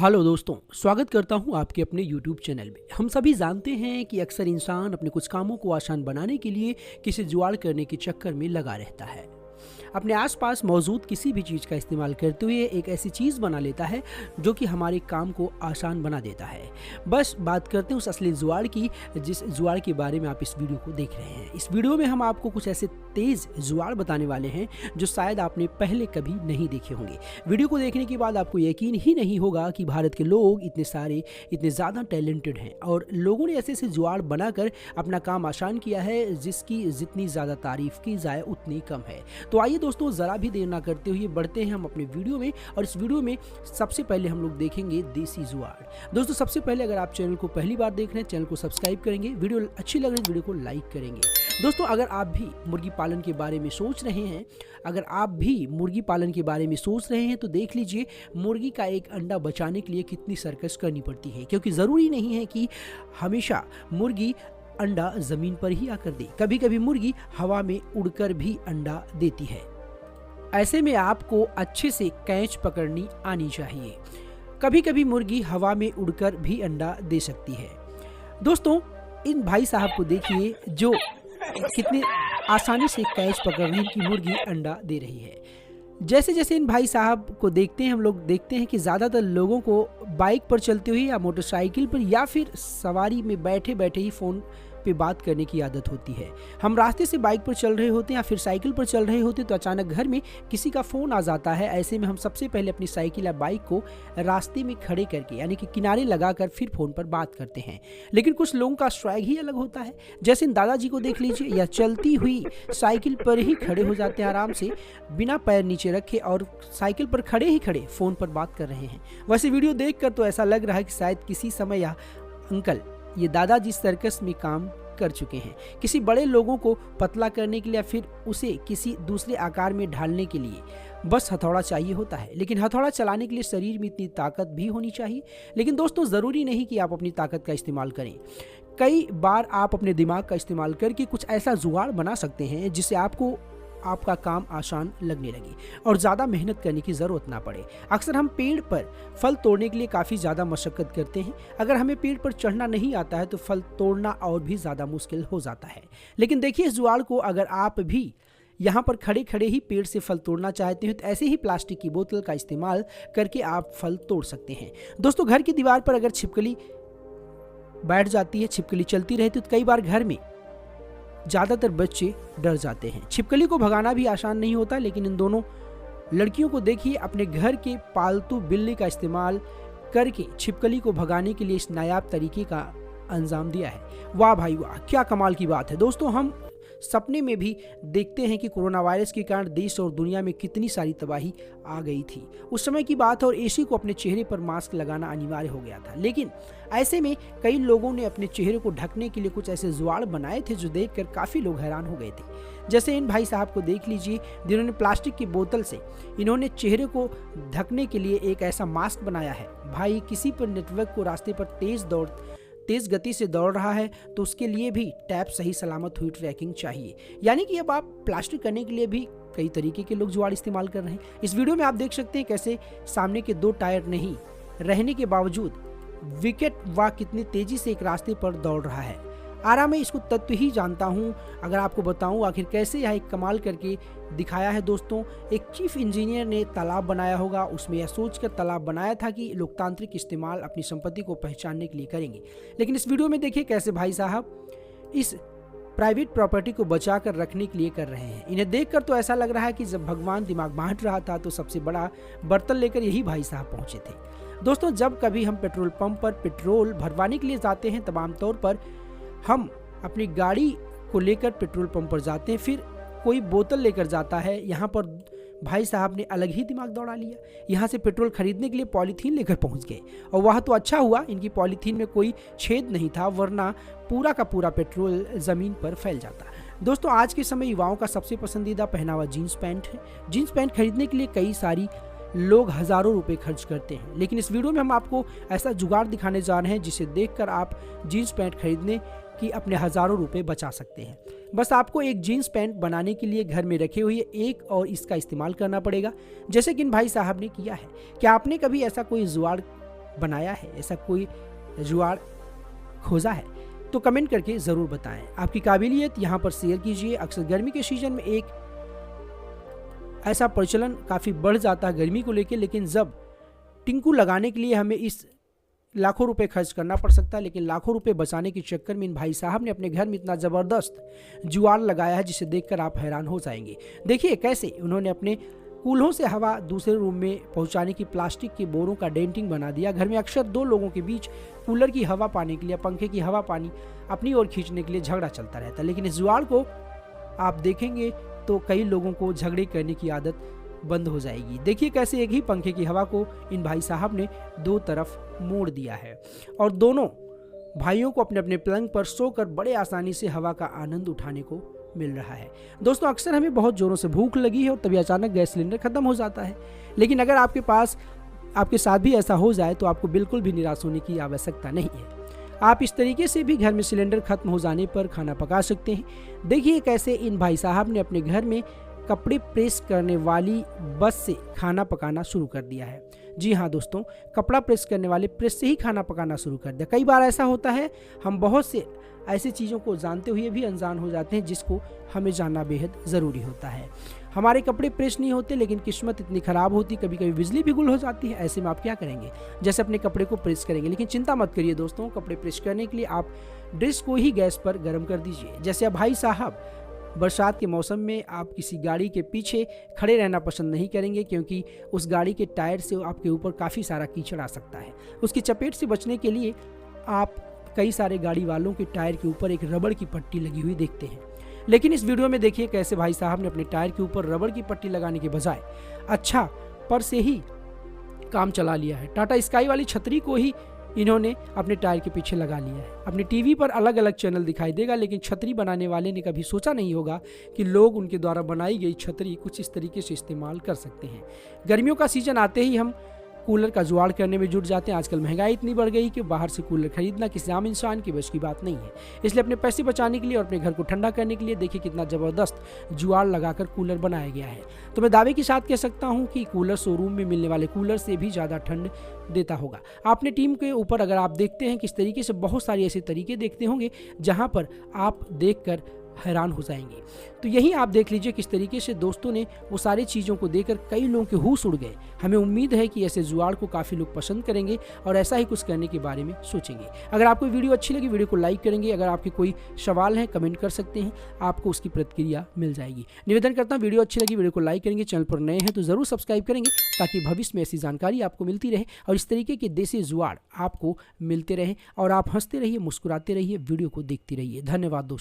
Hello दोस्तों, स्वागत करता हूं आपके अपने YouTube चैनल में। हम सभी जानते हैं कि अक्सर इंसान अपने कुछ कामों को आसान बनाने के लिए किसी जुगाड़ करने के चक्कर में लगा रहता है। अपने आसपास मौजूद किसी भी चीज़ का इस्तेमाल करते हुए एक ऐसी चीज़ बना लेता है जो कि हमारे काम को आसान बना देता है। बस बात करते हैं उस असली जुगाड़ की, जिस जुगाड़ के बारे में आप इस वीडियो को देख रहे हैं। इस वीडियो में हम आपको कुछ ऐसे तेज़ जुगाड़ बताने वाले हैं जो शायद आपने पहले कभी नहीं देखे होंगे। वीडियो को देखने के बाद आपको यकीन ही नहीं होगा कि भारत के लोग इतने ज़्यादा टैलेंटेड हैं और लोगों ने ऐसे जुगाड़ बनाकर अपना काम आसान किया है जिसकी जितनी ज़्यादा तारीफ की जाए उतनी कम है। तो आइए दोस्तों, ज़रा भी देर ना करते हुए बढ़ते हैं हम अपने वीडियो में। और इस वीडियो में सबसे पहले हम लोग देखेंगे देसी जुगाड़। दोस्तों, सबसे पहले अगर आप चैनल को पहली बार देख रहे हैं, चैनल को सब्सक्राइब करेंगे। वीडियो अच्छी लग रही है, वीडियो को लाइक करेंगे। दोस्तों, अगर आप भी मुर्गी पालन के बारे में सोच रहे हैं तो देख लीजिए मुर्गी का एक अंडा बचाने के लिए कितनी सर्कस करनी पड़ती है, क्योंकि ज़रूरी नहीं है कि हमेशा मुर्गी अंडा ज़मीन पर ही आकर दे। कभी कभी मुर्गी हवा में उड़कर भी अंडा देती है। ऐसे में आपको अच्छे से कैच पकड़नी आनी चाहिए। कभी कभी मुर्गी हवा में उड़कर भी अंडा दे सकती है। दोस्तों, इन भाई साहब को देखिए जो कितने आसानी से कैच पकड़ रही इनकी मुर्गी अंडा दे रही है। जैसे जैसे इन भाई साहब को देखते हैं, हम लोग देखते हैं कि ज़्यादातर लोगों को बाइक पर चलते हुए या मोटरसाइकिल पर या फिर सवारी में बैठे बैठे ही फ़ोन पे बात करने की आदत होती है। हम रास्ते से बाइक पर चल रहे होते हैं या फिर साइकिल पर चल रहे होते हैं तो अचानक घर में किसी का फ़ोन आ जाता है। ऐसे में हम सबसे पहले अपनी साइकिल या बाइक को रास्ते में खड़े करके यानी कि किनारे लगाकर फिर फ़ोन पर बात करते हैं। लेकिन कुछ लोगों का स्वैग ही अलग होता है। जैसे इन दादाजी को देख लीजिए, या चलती हुई साइकिल पर ही खड़े हो जाते हैं आराम से, बिना पैर नीचे रखे और साइकिल पर खड़े ही खड़े फ़ोन पर बात कर रहे हैं। वैसे वीडियो देखकर तो ऐसा लग रहा है कि शायद किसी समय यह अंकल, ये दादाजी सर्कस में काम कर चुके हैं। किसी बड़े लोगों को पतला करने के लिए या फिर उसे किसी दूसरे आकार में ढालने के लिए बस हथौड़ा चाहिए होता है। लेकिन हथौड़ा चलाने के लिए शरीर में इतनी ताकत भी होनी चाहिए। लेकिन दोस्तों, ज़रूरी नहीं कि आप अपनी ताकत का इस्तेमाल करें। कई बार आप अपने दिमाग का इस्तेमाल करके कुछ ऐसा जुगाड़ बना सकते हैं जिससे आपका काम आसान लगने लगे और ज़्यादा मेहनत करने की ज़रूरत ना पड़े। अक्सर हम पेड़ पर फल तोड़ने के लिए काफ़ी ज़्यादा मशक्क़त करते हैं। अगर हमें पेड़ पर चढ़ना नहीं आता है तो फल तोड़ना और भी ज़्यादा मुश्किल हो जाता है। लेकिन देखिए इस जुगाड़ को, अगर आप भी यहाँ पर खड़े खड़े ही पेड़ से फल तोड़ना चाहते हैं तो ऐसे ही प्लास्टिक की बोतल का इस्तेमाल करके आप फल तोड़ सकते हैं। दोस्तों, घर की दीवार पर अगर छिपकली बैठ जाती है, छिपकली चलती रहती है तो कई बार घर में ज़्यादातर बच्चे डर जाते हैं। छिपकली को भगाना भी आसान नहीं होता, लेकिन इन दोनों लड़कियों को देखिए अपने घर के पालतू बिल्ली का इस्तेमाल करके छिपकली को भगाने के लिए इस नायाब तरीके का अंजाम दिया है। वाह भाई वाह, क्या कमाल की बात है। दोस्तों, हम सपने में भी देखते हैं कि कोरोना वायरस के कारण देश और दुनिया में कितनी सारी तबाही आ गई थी। उस समय की बात है और एसी को अपने चेहरे पर मास्क लगाना अनिवार्य हो गया था। लेकिन ऐसे में कई लोगों ने अपने चेहरे को ढकने के लिए कुछ ऐसे जुगाड़ बनाए थे जो देखकर काफ़ी लोग हैरान हो गए थे। जैसे इन भाई साहब को देख लीजिए जिन्होंने प्लास्टिक की बोतल से इन्होंने चेहरे को ढकने के लिए एक ऐसा मास्क बनाया है। भाई, किसी पर नेटवर्क को रास्ते पर तेज़ गति से दौड़ रहा है तो उसके लिए भी टैप सही सलामत हुई ट्रैकिंग चाहिए। यानी कि अब आप प्लास्टिक करने के लिए भी कई तरीके के लोग जुगाड़ इस्तेमाल कर रहे हैं। इस वीडियो में आप देख सकते हैं कैसे सामने के दो टायर नहीं रहने के बावजूद विकेट वह कितनी तेज़ी से एक रास्ते पर दौड़ रहा है। आराम मैं इसको तत्व ही जानता हूँ, अगर आपको बताऊँ आखिर कैसे यह एक कमाल करके दिखाया है। दोस्तों, एक चीफ इंजीनियर ने तालाब बनाया होगा, उसमें यह सोचकर तालाब बनाया था कि लोकतांत्रिक इस्तेमाल अपनी संपत्ति को पहचानने के लिए करेंगे। लेकिन इस वीडियो में देखिए कैसे भाई साहब इस प्राइवेट प्रॉपर्टी को बचा कर रखने के लिए कर रहे हैं। इन्हें देखकर तो ऐसा लग रहा है कि जब भगवान दिमाग बांट रहा था तो सबसे बड़ा बर्तन लेकर यही भाई साहब पहुंचे थे। दोस्तों, जब कभी हम पेट्रोल पंप पर पेट्रोल भरवाने के लिए जाते हैं तब आमतौर पर हम अपनी गाड़ी को लेकर पेट्रोल पंप पर जाते हैं, फिर कोई बोतल लेकर जाता है। यहाँ पर भाई साहब ने अलग ही दिमाग दौड़ा लिया। यहाँ से पेट्रोल खरीदने के लिए पॉलीथीन लेकर पहुँच गए और वह तो अच्छा हुआ इनकी पॉलीथीन में कोई छेद नहीं था, वरना पूरा का पूरा पेट्रोल ज़मीन पर फैल जाता। दोस्तों, आज के समय युवाओं का सबसे पसंदीदा पहनावा जीन्स पैंट है। जीन्स पैंट खरीदने के लिए कई सारी लोग हज़ारों रुपए खर्च करते हैं। लेकिन इस वीडियो में हम आपको ऐसा जुगाड़ दिखाने जा रहे हैं जिसे देखकर आप जीन्स पैंट खरीदने की अपने हज़ारों रुपए बचा सकते हैं। बस आपको एक जीन्स पैंट बनाने के लिए घर में रखे हुए एक और इसका इस्तेमाल करना पड़ेगा, जैसे कि इन भाई साहब ने किया है। क्या आपने कभी ऐसा कोई जुगाड़ बनाया है, ऐसा कोई जुगाड़ खोजा है? तो कमेंट करके ज़रूर बताएं। आपकी काबिलियत यहाँ पर शेयर कीजिए। अक्सर गर्मी के सीजन में एक ऐसा प्रचलन काफ़ी बढ़ जाता है गर्मी को लेकर, लेकिन जब टिंकू लगाने के लिए हमें इस लाखों रुपए खर्च करना पड़ सकता है, लेकिन लाखों रुपए बचाने के चक्कर में इन भाई साहब ने अपने घर में इतना ज़बरदस्त जुगाड़ लगाया है जिसे देखकर आप हैरान हो जाएंगे। देखिए कैसे उन्होंने अपने कूल्हों से हवा दूसरे रूम में पहुंचाने की प्लास्टिक के बोरों का डेंटिंग बना दिया। घर में अक्सर दो लोगों के बीच कूलर की हवा पाने के लिए, पंखे की हवा पानी अपनी ओर खींचने के लिए झगड़ा चलता रहता है, लेकिन इस जुगाड़ को आप देखेंगे तो कई लोगों को झगड़े करने की आदत बंद हो जाएगी। देखिए कैसे एक ही पंखे की हवा को इन भाई साहब ने दो तरफ मोड़ दिया है और दोनों भाइयों को अपने अपने पलंग पर सोकर बड़े आसानी से हवा का आनंद उठाने को मिल रहा है। दोस्तों अक्सर हमें बहुत जोरों से भूख लगी है और तभी अचानक गैस सिलेंडर खत्म हो जाता है, लेकिन अगर आपके साथ भी ऐसा हो जाए तो आपको बिल्कुल भी निराश होने की आवश्यकता नहीं है। आप इस तरीके से भी घर में सिलेंडर खत्म हो जाने पर खाना पका सकते हैं। देखिए कैसे इन भाई साहब ने अपने घर में कपड़े प्रेस करने वाली बस से खाना पकाना शुरू कर दिया है। जी हाँ दोस्तों, कपड़ा प्रेस करने वाले प्रेस से ही खाना पकाना शुरू कर दिया। कई बार ऐसा होता है हम बहुत से ऐसी चीज़ों को जानते हुए भी अनजान हो जाते हैं जिसको हमें जानना बेहद ज़रूरी होता है। हमारे कपड़े प्रेस नहीं होते, लेकिन किस्मत इतनी ख़राब होती, कभी कभी बिजली भी गुल हो जाती है। ऐसे में आप क्या करेंगे? जैसे अपने कपड़े को प्रेस करेंगे, लेकिन चिंता मत करिए दोस्तों, कपड़े प्रेस करने के लिए आप ड्रेस को ही गैस पर गर्म कर दीजिए। जैसे अब भाई साहब बरसात के मौसम में आप किसी गाड़ी के पीछे खड़े रहना पसंद नहीं करेंगे, क्योंकि उस गाड़ी के टायर से आपके ऊपर काफ़ी सारा कीचड़ आ सकता है। उसकी चपेट से बचने के लिए आप कई सारे गाड़ी वालों के टायर के ऊपर एक रबड़ की पट्टी लगी हुई देखते हैं, लेकिन इस वीडियो में देखिए कैसे भाई साहब ने अपने टायर के ऊपर रबड़ की पट्टी लगाने के बजाय अच्छा पर से ही काम चला लिया है। टाटा स्काई वाली छतरी को ही इन्होंने अपने टायर के पीछे लगा लिया है। अपने टीवी पर अलग अलग चैनल दिखाई देगा, लेकिन छतरी बनाने वाले ने कभी सोचा नहीं होगा कि लोग उनके द्वारा बनाई गई छतरी कुछ इस तरीके से इस्तेमाल कर सकते हैं। गर्मियों का सीजन आते ही हम कूलर का जुगाड़ करने में जुट जाते हैं। आजकल महंगाई इतनी बढ़ गई कि बाहर से कूलर खरीदना किसी आम इंसान की बस की बात नहीं है। इसलिए अपने पैसे बचाने के लिए और अपने घर को ठंडा करने के लिए देखिए कितना ज़बरदस्त जुगाड़ लगाकर कूलर बनाया गया है। तो मैं दावे के साथ कह सकता हूं कि कूलर शोरूम में मिलने वाले कूलर से भी ज़्यादा ठंड देता होगा। आपने टीम के ऊपर अगर आप देखते हैं किस तरीके से बहुत सारे ऐसे तरीके देखते होंगे जहाँ पर आप देखकर हैरान हो जाएंगे। तो यही आप देख लीजिए किस तरीके से दोस्तों ने वो सारी चीज़ों को देखकर कई लोगों के होश उड़ गए। हमें उम्मीद है कि ऐसे जुगाड़ को काफ़ी लोग पसंद करेंगे और ऐसा ही कुछ करने के बारे में सोचेंगे। अगर आपको वीडियो अच्छी लगी वीडियो को लाइक करेंगे। अगर आपके कोई सवाल है कमेंट कर सकते हैं, आपको उसकी प्रतिक्रिया मिल जाएगी। निवेदन करता हूँ वीडियो अच्छी लगी वीडियो को लाइक करेंगे, चैनल पर नए हैं तो ज़रूर सब्सक्राइब करेंगे ताकि भविष्य में ऐसी जानकारी आपको मिलती रहे और इस तरीके के देसी जुगाड़ आपको मिलते रहे और आप हंसते रहिए, मुस्कुराते रहिए, वीडियो को देखते रहिए। धन्यवाद दोस्तों।